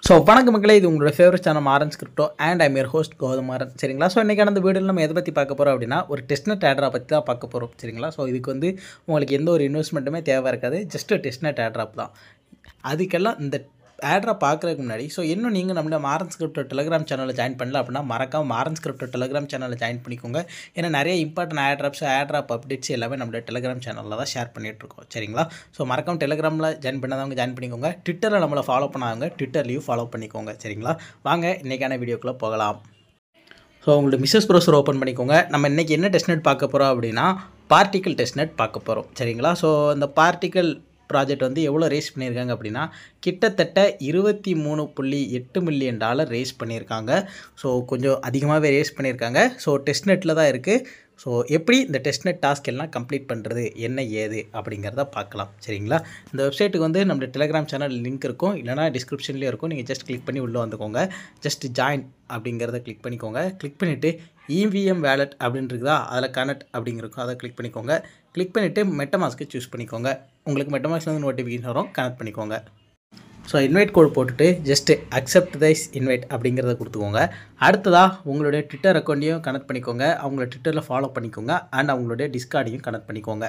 So வணக்கம் மக்களே, இது உங்களோட favourite channel Aarans crypto and I'm your host Gauthamaran. சரிங்களா? ஸோ இன்றைக்கான அந்த வீடியோவில் நம்ம எதை பற்றி பார்க்க போகிறோம் அப்படின்னா, ஒரு டெஸ்ட்நெட் ஆட்ரா பற்றி தான் பார்க்க போகிறோம். சரிங்களா? ஸோ இதுக்கு வந்து உங்களுக்கு எந்த ஒரு இன்வெஸ்ட்மெண்ட்டுமே தேவை இருக்காது. ஜஸ்ட் டெஸ்ட்நெட் ஆட்ராப் தான். அதுக்கெல்லாம் இந்த ஆட்ரா பார்க்குறதுக்கு முன்னாடி இன்னும் நீங்கள் நம்மளோட ஆரன்ஸ் கிரிப்டோ டெலிகிராம் சேனலில் ஜாயின் பண்ணல அப்படின்னா மறக்காம ஆரன்ஸ் கிரிப்டோ டெலிகிராம் சேனலில் ஜாயின் பண்ணிக்கோங்க. ஏன்னா நிறைய இம்பார்ட்டன்ட் ஆட்ராப் அப்டேட்ஸ் எல்லாமே நம்மளோட டெலிகிராம் சேனலில் தான் ஷேர் பண்ணிகிட்ருக்கோம். சரிங்களா? ஸோ மறக்காம டெலிகிராமில் ஜாயின் பண்ணாதவங்க ஜாயின் பண்ணிக்கோங்க. ட்விட்டரில் நம்மளை ஃபாலோ பண்ணாதவங்க ட்விட்டர்லையும் ஃபாலோ பண்ணிக்கோங்க. சரிங்களா? வாங்க இன்றைக்கான வீடியோக்குள்ளே போகலாம். ஸோ உங்களோட மிஸ்ஸஸ் ப்ரௌசர் ஓப்பன் பண்ணிக்கோங்க. நம்ம இன்றைக்கி என்ன டெஸ்ட்நெட் பார்க்க போகிறோம் அப்படின்னா, பார்ட்டிக்கல் டெஸ்ட்நெட் பார்க்க போகிறோம். சரிங்களா? ஸோ இந்த பார்ட்டிக்கல் ப்ராஜெக்ட் வந்து எவ்வளோ ரேஸ் பண்ணியிருக்காங்க அப்படின்னா, கிட்டத்தட்ட $23.8 மில்லியன் ரேஸ் பண்ணியிருக்காங்க. ஸோ கொஞ்சம் அதிகமாகவே ரேஸ் பண்ணியிருக்காங்க. ஸோ டெஸ்ட்நெட்டில் தான் இருக்குது. ஸோ எப்படி இந்த டெஸ்ட்நெட் டாஸ்க் எல்லாம் கம்ப்ளீட் பண்ணுறது, என்ன ஏது அப்படிங்கிறத பார்க்கலாம். சரிங்களா? இந்த வெப்சைட்டுக்கு வந்து நம்ம டெலிகிராம் சேனல் லிங்க் இருக்கும், இல்லைனா டிஸ்கிரிப்ஷன்லேயும் இருக்கும். நீங்கள் ஜஸ்ட் கிளிக் பண்ணி உள்ளே வந்துக்கோங்க. ஜஸ்ட் ஜாயின் அப்படிங்கிறத கிளிக் பண்ணிக்கோங்க. கிளிக் பண்ணிவிட்டு இவிஎம் வேலட் அப்படின்னு இருக்குதா, அதில் கனெக்ட் அப்படிங்கிறக்கும் அதை கிளிக் பண்ணிக்கோங்க. கிளிக் பண்ணிவிட்டு மெட்டமாஸ்க்கு சூஸ் பண்ணிக்கோங்க. உங்களுக்கு மெட்டமாஸ்க் வந்து நோட்டிஃபிகேஷன் வரும், கனெக்ட் பண்ணிக்கோங்க. ஸோ இன்வைட் கோட் போட்டுட்டு ஜஸ்ட்டு அக்செப்ட் தைஸ் இன்வைட் அப்படிங்கிறத கொடுத்துக்கோங்க. அடுத்ததாக உங்களுடைய ட்விட்டர் அக்கௌண்ட்டையும் கனெக்ட் பண்ணிக்கோங்க. அவங்கள ட்விட்டரில் ஃபாலோ பண்ணிக்கோங்க அண்ட் அவங்களுடைய டிஸ்கார்டையும் கனெக்ட் பண்ணிக்கோங்க.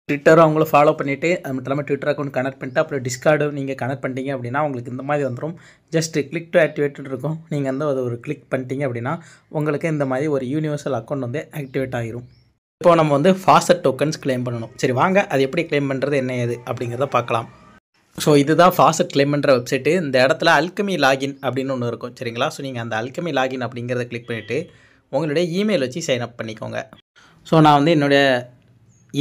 ட்விட்டரும் அவங்கள ஃபாலோ பண்ணிவிட்டு அது மட்டும் இல்லாமல் ட்விட்டர் அக்கௌண்ட் கனெக்ட் பண்ணிட்டு அப்புறம் டிஸ்கார்டும் நீங்கள் கனெக்ட் பண்ணிட்டீங்க அப்படின்னா உங்களுக்கு இந்த மாதிரி வந்துடும். ஜஸ்ட்டு கிளிக் டு ஆக்டிவேட் இருக்கும். நீங்கள் வந்து அதை ஒரு கிளிக் பண்ணிட்டீங்க அப்படின்னா உங்களுக்கு இந்த மாதிரி ஒரு யூனிவர்சல் அக்கௌண்ட் வந்து ஆக்டிவேட் ஆகிரும். இப்போ நம்ம வந்து ஃபாஸ்ட் டோக்கன்ஸ் கிளைம் பண்ணணும். சரி வாங்க, அது எப்படி கிளைம் பண்ணுறது, என்ன ஏது அப்படிங்கிறத பார்க்கலாம். ஸோ இதுதான் ஃபாஸ்ட் கிளைம் பண்ணுற வெப்சைட்டு. இந்த இடத்துல அல்கமி லாகின் அப்படின்னு ஒன்று இருக்கும். சரிங்களா? ஸோ நீங்கள் அந்த அல்கமி லாகின் அப்படிங்கிறத கிளிக் பண்ணிவிட்டு உங்களுடைய இமெயில் வச்சு சைன் அப் பண்ணிக்கோங்க. ஸோ நான் வந்து என்னுடைய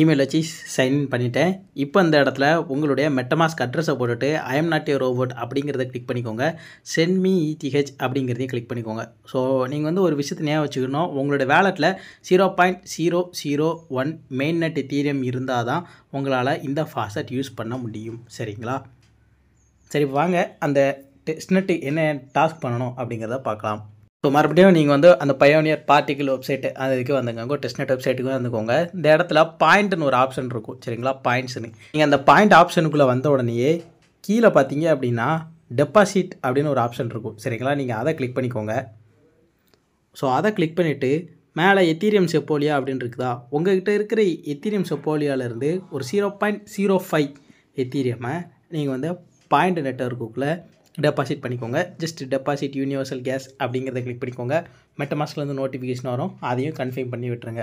இமெயில் வச்சு சைன் பண்ணிட்டேன். இப்போ இந்த இடத்துல உங்களுடைய மெட்டமாஸ்க் அட்ரஸை போட்டுட்டு I am not a robot அப்படிங்கிறத கிளிக் பண்ணிக்கோங்க. சென்ட் மீ இடிஹெச் அப்படிங்கிறதையும் கிளிக் பண்ணிக்கோங்க. ஸோ நீங்கள் வந்து ஒரு விஷயத்தை ஞாபகம் வச்சுக்கணும். உங்களுடைய வேலெட்டில் 0.001 மெயின் நெட் எத்தீரியம் இருந்தால் தான் உங்களால் இந்த ஃபாஸ்ட் யூஸ் பண்ண முடியும். சரிங்களா? சரி வாங்க அந்த டெஸ்ட்நெட்டு என்ன டாஸ்க் பண்ணணும் அப்படிங்கிறத பார்க்கலாம். ஸோ மறுபடியும் நீங்கள் வந்து அந்த பயோனியர் பார்ட்டிக்கல் வெப்சைட்டு அதுக்கு வந்துங்க, டெஸ்ட்நெட் வெப்சைட்டுக்கு வந்துக்கோங்க. இந்த இடத்துல பாயிண்ட்னு ஒரு ஆப்ஷன் இருக்கும். சரிங்களா? பாயிண்ட்ஸ்னு நீங்கள் அந்த பாயிண்ட் ஆப்ஷனுக்குள்ளே வந்த உடனேயே கீழே பார்த்தீங்க அப்படின்னா டெபாசிட் அப்படின்னு ஒரு ஆப்ஷன் இருக்கும். சரிங்களா? நீங்கள் அதை கிளிக் பண்ணிக்கோங்க. ஸோ அதை கிளிக் பண்ணிவிட்டு மேலே எத்தீரியம் செப்போலியா அப்படின்னு இருக்குதா, உங்கள்கிட்ட இருக்கிற எத்தீரியம் செப்போலியாவிலேருந்து ஒரு 0.05 எத்தீரியமை நீங்கள் வந்து பாயிண்ட் நெட்வொர்க்குள்ளே டெபாசிட் பண்ணிக்கோங்க. ஜஸ்ட் டெபாசிட் யூனிவர்சல் கேஸ் அப்படிங்கிறத கிளிக் பண்ணிக்கோங்க. மெட்டமாஸ்க்லேருந்து நோட்டிஃபிகேஷன் வரும், அதையும் கன்ஃபார்ம் பண்ணி விட்டுருங்க.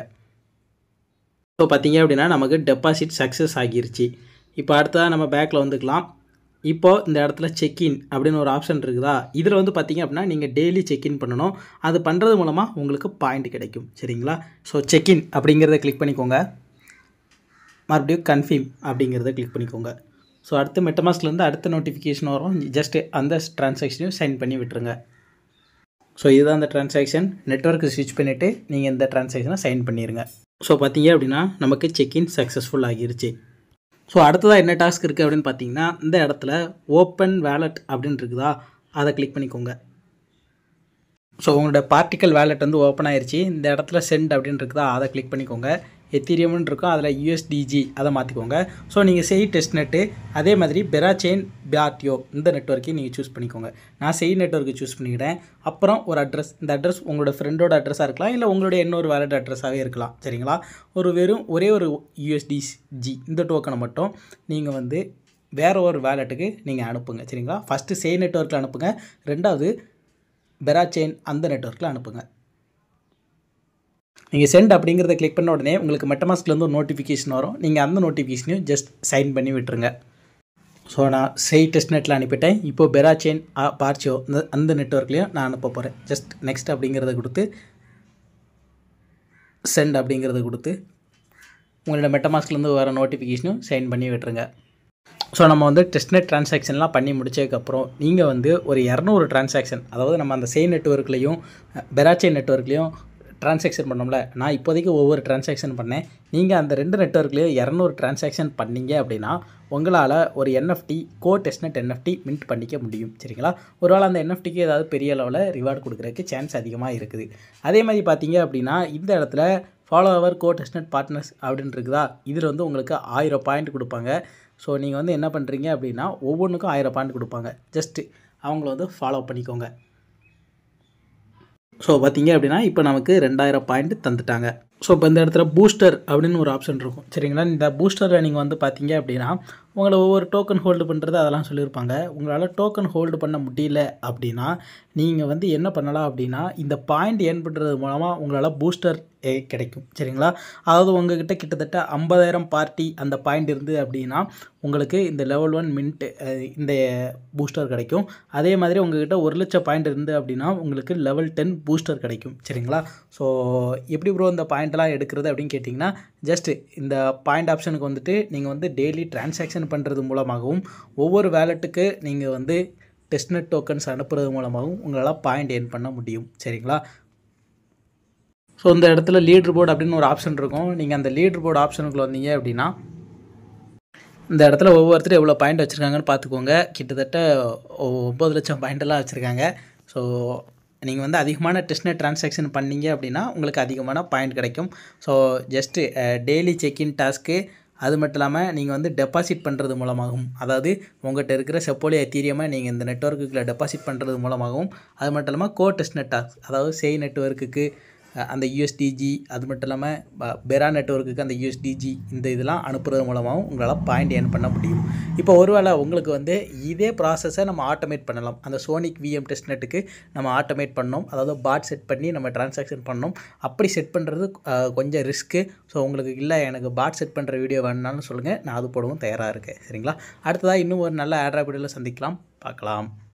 ஸோ பார்த்தீங்க அப்படின்னா நமக்கு டெபாசிட் சக்ஸஸ் ஆகிருச்சு. இப்போ அடுத்ததாக நம்ம பேக்கில் வந்துக்கலாம். இப்போது இந்த இடத்துல செக்இன் அப்படின்னு ஒரு ஆப்ஷன் இருக்குதா, இதில் வந்து பார்த்தீங்க அப்படின்னா நீங்கள் டெய்லி செக்இன் பண்ணணும். அது பண்ணுறது மூலமாக உங்களுக்கு பாயிண்ட் கிடைக்கும். சரிங்களா? ஸோ செக்இன் அப்படிங்கிறத கிளிக் பண்ணிக்கோங்க. மறுபடியும் கன்ஃபார்ம் அப்படிங்கிறத கிளிக் பண்ணிக்கோங்க. ஸோ அடுத்து மெட்டமாஸ்க்லேருந்து அடுத்த நோட்டிஃபிகேஷன் வரும். ஜஸ்ட்டு அந்த ட்ரான்சாக்ஷனையும் சைன் பண்ணி விட்டுருங்க. ஸோ இதுதான் அந்த ட்ரான்சாக்ஷன். நெட்வொர்க்கு ஸ்விட்ச் பண்ணிவிட்டு நீங்கள் இந்த ட்ரான்சாக்ஷனை சைன் பண்ணிடுங்க. ஸோ பார்த்தீங்க அப்படின்னா நமக்கு செக்இன் சக்ஸஸ்ஃபுல் ஆகிருச்சு. ஸோ அடுத்ததாக என்ன டாஸ்க் இருக்குது அப்படின்னு பார்த்தீங்கன்னா, இந்த இடத்துல ஓப்பன் வேலட் அப்படின்னு இருக்குதா, அதை கிளிக் பண்ணிக்கோங்க. ஸோ உங்களோட பார்ட்டிக்கல் வேலெட் வந்து ஓப்பன் ஆயிடுச்சு. இந்த இடத்துல சென்ட் அப்படின்னு இருக்குதா, அதை கிளிக் பண்ணிக்கோங்க. எத்தீரியம்னு இருக்கும், அதில் யூஎஸ்டிஜி அதை மாற்றிக்கோங்க. ஸோ நீங்கள் செய் டெஸ்ட்நெட்டு அதே மாதிரி பெராச்செயின் பிஆர்டிஓ இந்த நெட்வொர்க்கையும் நீங்கள் சூஸ் பண்ணிக்கோங்க. நான் செய் நெட்வொர்க்கு சூஸ் பண்ணிக்கிறேன். அப்புறம் ஒரு அட்ரஸ், இந்த அட்ரஸ் உங்களோட ஃப்ரெண்டோட அட்ரஸாக இருக்கலாம், இல்லை உங்களுடைய இன்னொரு வேலட் அட்ரஸாகவே இருக்கலாம். சரிங்களா? ஒரே ஒரு யூஎஸ்டிஜி இந்த டோக்கனை மட்டும் நீங்கள் வந்து வேறு ஒரு வேலெட்டுக்கு நீங்கள் அனுப்புங்க. சரிங்களா? ஃபஸ்ட்டு செய் நெட்வொர்க்கில் அனுப்புங்க, ரெண்டாவது பெராச்செயின் அந்த நெட்வொர்க்கில் அனுப்புங்க. நீங்கள் சென்ட் அப்படிங்கிறத கிளிக் பண்ண உடனே உங்களுக்கு மெட்டமாஸ்க்லேருந்து ஒரு நோட்டிஃபிகேஷன் வரும். நீங்கள் அந்த நோட்டிஃபிகேஷனையும் ஜஸ்ட் சைன் பண்ணி விட்டுருங்க. ஸோ நான் செய் டெஸ்ட்நெட்டில் அனுப்பிட்டேன். இப்போது பெராச்செயின் பார்ச்சியோ அந்த நெட்வொர்க்லேயும் நான் அனுப்ப போகிறேன். ஜஸ்ட் நெக்ஸ்ட் அப்படிங்கிறத கொடுத்து சென்ட் அப்படிங்கிறத கொடுத்து உங்களோட மெட்டமாஸ்க்லேருந்து வர நோட்டிஃபிகேஷனும் சைன் பண்ணி விட்டுருங்க. ஸோ நம்ம வந்து டெஸ்ட்நெட் ட்ரான்சாக்ஷன்லாம் பண்ணி முடிச்சதுக்கப்புறம் நீங்கள் வந்து ஒரு 200 ட்ரான்சாக்ஷன், அதாவது நம்ம அந்த செய் நெட்வொர்க்லேயும் பெராச்செயின் நெட்வொர்க்லேயும் ட்ரான்சாக்ஷன் பண்ணோம்ல, நான் இப்போதைக்கு ஒவ்வொரு ட்ரான்சாக்ஷன் பண்ணேன். நீங்கள் அந்த 2 நெட்வொர்க்லேயும் 200 ட்ரான்சாக்ஷன் பண்ணீங்க அப்படின்னா உங்களால் ஒரு என்எஃப்டி டெஸ்ட்நெட் என்எஃப்டி மின்ட் பண்ணிக்க முடியும். சரிங்களா? ஒருவேளை அந்த என்எஃப்டிக்கு ஏதாவது பெரிய அளவில் ரிவார்டு கொடுக்குறதுக்கு சான்ஸ் அதிகமாக இருக்குது. அதே மாதிரி பார்த்தீங்க அப்படின்னா இந்த இடத்துல ஃபாலோ அவர் டெஸ்ட்நெட் பார்ட்னர்ஸ் அப்படின்னு இருக்குதா, இதில் வந்து உங்களுக்கு 1000 பாயிண்ட் கொடுப்பாங்க. ஸோ நீங்கள் வந்து என்ன பண்ணுறீங்க அப்படின்னா ஒவ்வொன்றுக்கும் 1000 பாயிண்ட் கொடுப்பாங்க. ஜஸ்ட்டு அவங்கள வந்து ஃபாலோ பண்ணிக்கோங்க. ஸோ பார்த்தீங்க அப்படின்னா இப்போ நமக்கு 2000 பாயிண்ட் தந்துட்டாங்க. ஸோ இப்போ இந்த இடத்துல பூஸ்டர் அப்படின்னு ஒரு ஆப்ஷன் இருக்கும் சரிங்களா. இந்த பூஸ்டரில் நீங்கள் வந்து பார்த்தீங்க அப்படின்னா உங்களை ஒவ்வொரு டோக்கன் ஹோல்டு பண்ணுறது அதெல்லாம் சொல்லியிருப்பாங்க. உங்களால் டோக்கன் ஹோல்டு பண்ண முடியல அப்படின்னா நீங்கள் வந்து என்ன பண்ணலாம் அப்படின்னா இந்த பாயிண்ட் ஏர்ன் பண்ணுறது மூலமாக உங்களால் பூஸ்டர் கிடைக்கும் சரிங்களா. அதாவது உங்ககிட்ட கிட்டத்தட்ட 50,000 பார்ட்டி அந்த பாயிண்ட் இருந்து அப்படின்னா உங்களுக்கு இந்த லெவல் 1 மின்ட் இந்த பூஸ்டர் கிடைக்கும். அதே மாதிரி உங்ககிட்ட 1,00,000 பாயிண்ட் இருந்து அப்படின்னா உங்களுக்கு லெவல் 10 பூஸ்டர் கிடைக்கும் சரிங்களா. ஸோ எப்படி ப்ரோ இந்த பாயிண்ட்லாம் எடுக்கிறது அப்படின்னு கேட்டிங்கன்னா ஜஸ்ட்டு இந்த பாயிண்ட் ஆப்ஷனுக்கு வந்துட்டு நீங்கள் வந்து டெய்லி டிரான்சாக்ஷன் பண்ணுறது மூலமாகவும் ஒவ்வொரு வேலெட்டுக்கு நீங்கள் வந்து டெஸ்ட்நெட் டோக்கன்ஸ் அனுப்புறது மூலமாகவும் உங்களால் பாயிண்ட் ஏர்ன் பண்ண முடியும் சரிங்களா. ஸோ இந்த இடத்துல லீடர் போர்டு அப்படின்னு ஒரு ஆப்ஷன் இருக்கும். நீங்கள் அந்த லீடர் போர்டு ஆப்ஷனுக்குள்ள வந்தீங்க அப்படின்னா இந்த இடத்துல ஒவ்வொருத்தரும் எவ்வளோ பாயிண்ட் வச்சுருக்காங்கன்னு பார்த்துக்கோங்க. கிட்டத்தட்ட 9,00,000 பாயிண்டெல்லாம் வச்சுருக்காங்க. ஸோ நீங்கள் வந்து அதிகமான டெஸ்ட்நெட் ட்ரான்சாக்ஷன் பண்ணீங்க அப்படின்னா உங்களுக்கு அதிகமான பாயிண்ட் கிடைக்கும். So just daily check in task அது மட்டும் இல்லாமல் நீங்கள் வந்து டெபாசிட் பண்ணுறது மூலமாகவும் அதாவது உங்கள்கிட்ட இருக்கிற செப்போலியா எத்தீரியமை நீங்கள் இந்த நெட்வொர்க்குள்ளே டெபாசிட் பண்ணுறது மூலமாகவும் அது மட்டும் இல்லாமல் கோ டெஸ்ட்நெட் டாஸ்க் அதாவது செய் நெட்வொர்க்குக்கு அந்த யூஎஸ்டிஜி அது மட்டும் இல்லாமல் பெரா நெட்வொர்க்குக்கு அந்த யூஎஸ்டிஜி இந்த இதெல்லாம் அனுப்புறது மூலமாகவும் உங்களால் பாயிண்ட் ஏர்ன் பண்ண முடியும். இப்போ ஒருவேளை உங்களுக்கு வந்து இதே ப்ராசஸை நம்ம ஆட்டோமேட் பண்ணலாம். அந்த சோனிக் விஎம் டெஸ்ட்நெட்டுக்கு நம்ம ஆட்டோமேட் பண்ணோம். அதாவது பாட் செட் பண்ணி நம்ம ட்ரான்சாக்ஷன் பண்ணோம். அப்படி செட் பண்ணுறது கொஞ்சம் ரிஸ்க்கு. ஸோ உங்களுக்கு இல்லை எனக்கு பாட் செட் பண்ணுற வீடியோ வேணுனாலும் சொல்லுங்கள், நான் அது போடவும் தயாராக இருக்கேன் சரிங்களா. அடுத்ததாக இன்னும் ஒரு நல்ல ஆட்ராப் வீடியோவில் சந்திக்கலாம், பார்க்கலாம்.